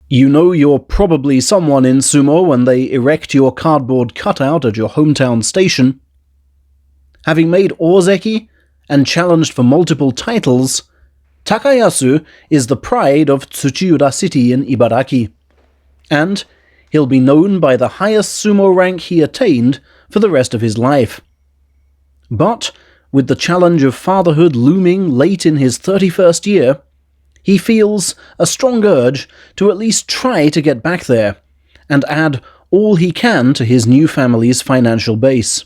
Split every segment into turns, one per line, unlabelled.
You know you're probably someone in sumo when they erect your cardboard cutout at your hometown station. Having made ozeki and challenged for multiple titles, Takayasu is the pride of Tsuchiura City in Ibaraki, and he'll be known by the highest sumo rank he attained for the rest of his life. But with the challenge of fatherhood looming late in his 31st year, he feels a strong urge to at least try to get back there, and add all he can to his new family's financial base.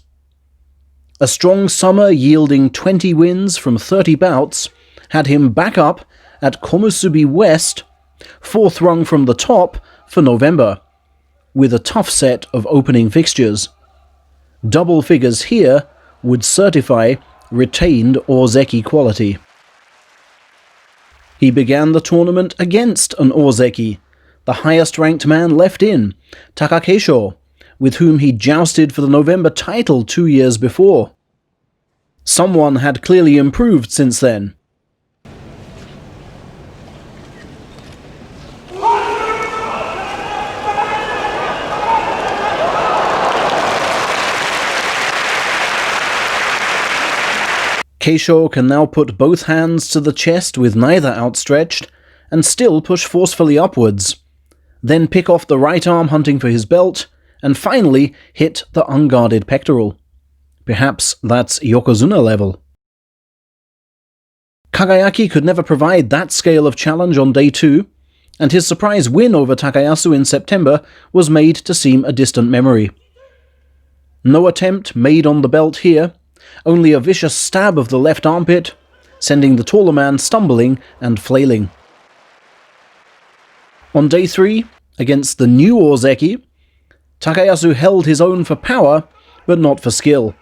A strong summer yielding 20 wins from 30 bouts had him back up at Komusubi West, 4th rung from the top, for November, with a tough set of opening fixtures. Double figures here would certify retained ozeki quality. He began the tournament against an ozeki, the highest-ranked man left in, Takayasu, with whom he jousted for the November title 2 years before. Someone had clearly improved since then. Keisho can now put both hands to the chest with neither outstretched, and still push forcefully upwards, then pick off the right arm hunting for his belt, and finally hit the unguarded pectoral. Perhaps that's Yokozuna level. Kagayaki could never provide that scale of challenge on day 2, and his surprise win over Takayasu in September was made to seem a distant memory. No attempt made on the belt here, only a vicious stab of the left armpit, sending the taller man stumbling and flailing. On day 3, against the new ozeki, Takayasu held his own for power, but not for skill.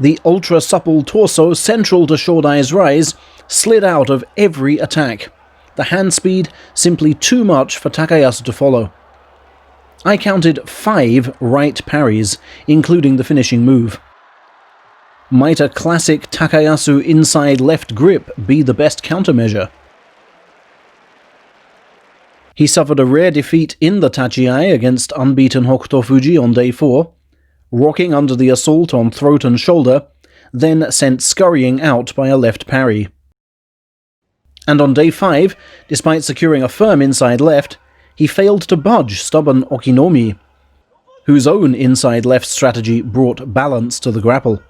The ultra-supple torso central to Shodai's rise slid out of every attack, the hand speed simply too much for Takayasu to follow. I counted 5 right parries, including the finishing move. Might a classic Takayasu inside left grip be the best countermeasure? He suffered a rare defeat in the tachiai against unbeaten Hokuto Fuji on day 4, rocking under the assault on throat and shoulder, then sent scurrying out by a left parry. And on day 5, despite securing a firm inside left, he failed to budge stubborn Okinomi, whose own inside left strategy brought balance to the grapple.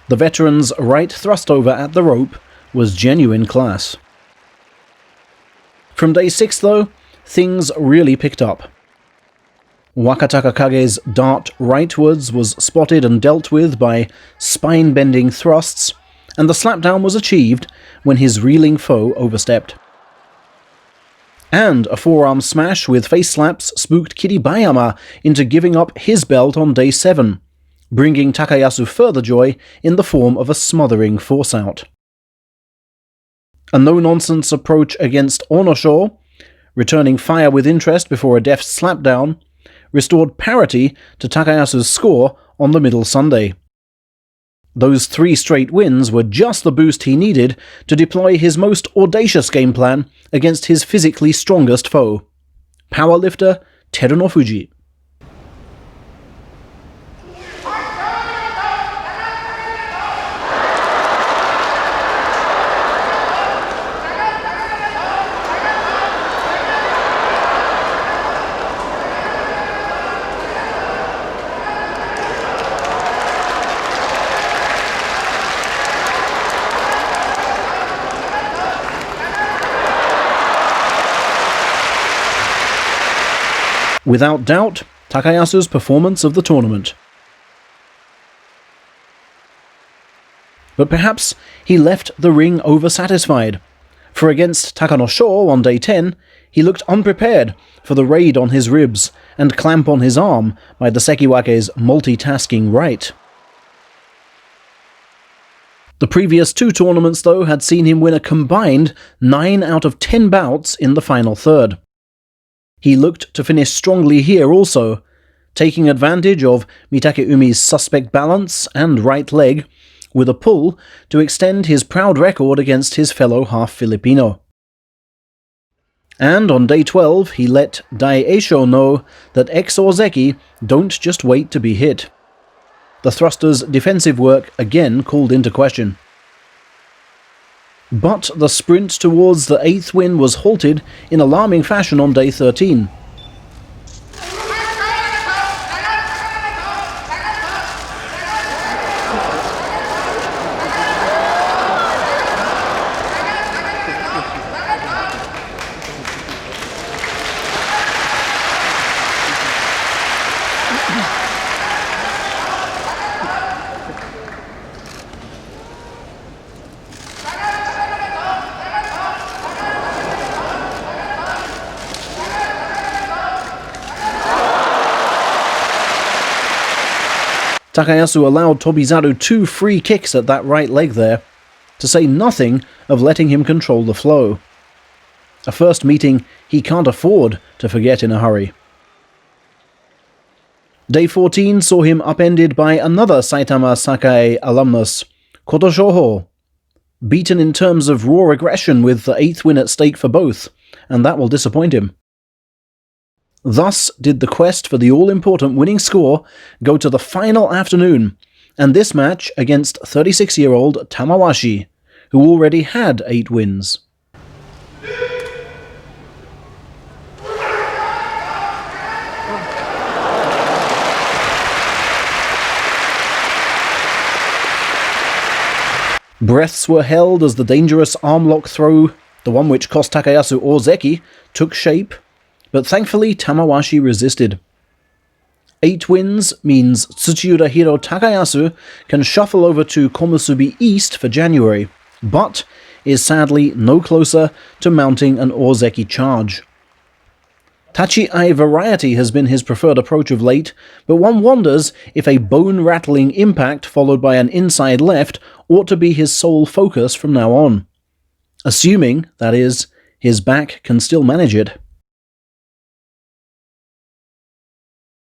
The veteran's right thrust over at the rope was genuine class. From day 6 though, things really picked up. Wakataka Kage's dart rightwards was spotted and dealt with by spine-bending thrusts, and the slapdown was achieved when his reeling foe overstepped. And a forearm smash with face slaps spooked Kiribayama into giving up his belt on day 7, bringing Takayasu further joy in the form of a smothering force-out. A no-nonsense approach against Onosho, returning fire with interest before a deft slapdown, restored parity to Takayasu's score on the middle Sunday. Those 3 straight wins were just the boost he needed to deploy his most audacious game plan against his physically strongest foe, powerlifter Teruno Fuji. Without doubt, Takayasu's performance of the tournament. But perhaps he left the ring oversatisfied, for against Takano Sho on day 10, he looked unprepared for the raid on his ribs and clamp on his arm by the Sekiwake's multitasking right. The previous 2 tournaments, though, had seen him win a combined 9 out of 10 bouts in the final third. He looked to finish strongly here also, taking advantage of Mitakeumi's suspect balance and right leg with a pull to extend his proud record against his fellow half-Filipino. And on day 12, he let Dai Eisho know that ex-ozeki don't just wait to be hit. The thruster's defensive work again called into question. But the sprint towards the 8th win was halted in alarming fashion on day 13. Takayasu allowed Tobizaru 2 free kicks at that right leg there, to say nothing of letting him control the flow. A first meeting he can't afford to forget in a hurry. Day 14 saw him upended by another Saitama Sakae alumnus, Koto Shoho, beaten in terms of raw aggression with the 8th win at stake for both, and that will disappoint him. Thus did the quest for the all-important winning score go to the final afternoon, and this match against 36-year-old Tamawashi, who already had 8 wins. Breaths were held as the dangerous armlock throw, the one which cost Takayasu ozeki, took shape, but thankfully Tamawashi resisted. 8 wins means Tsuchiura hero Takayasu can shuffle over to Komusubi East for January, but is sadly no closer to mounting an ozeki charge. Tachi-ai variety has been his preferred approach of late, but one wonders if a bone-rattling impact followed by an inside left ought to be his sole focus from now on. Assuming, that is, his back can still manage it.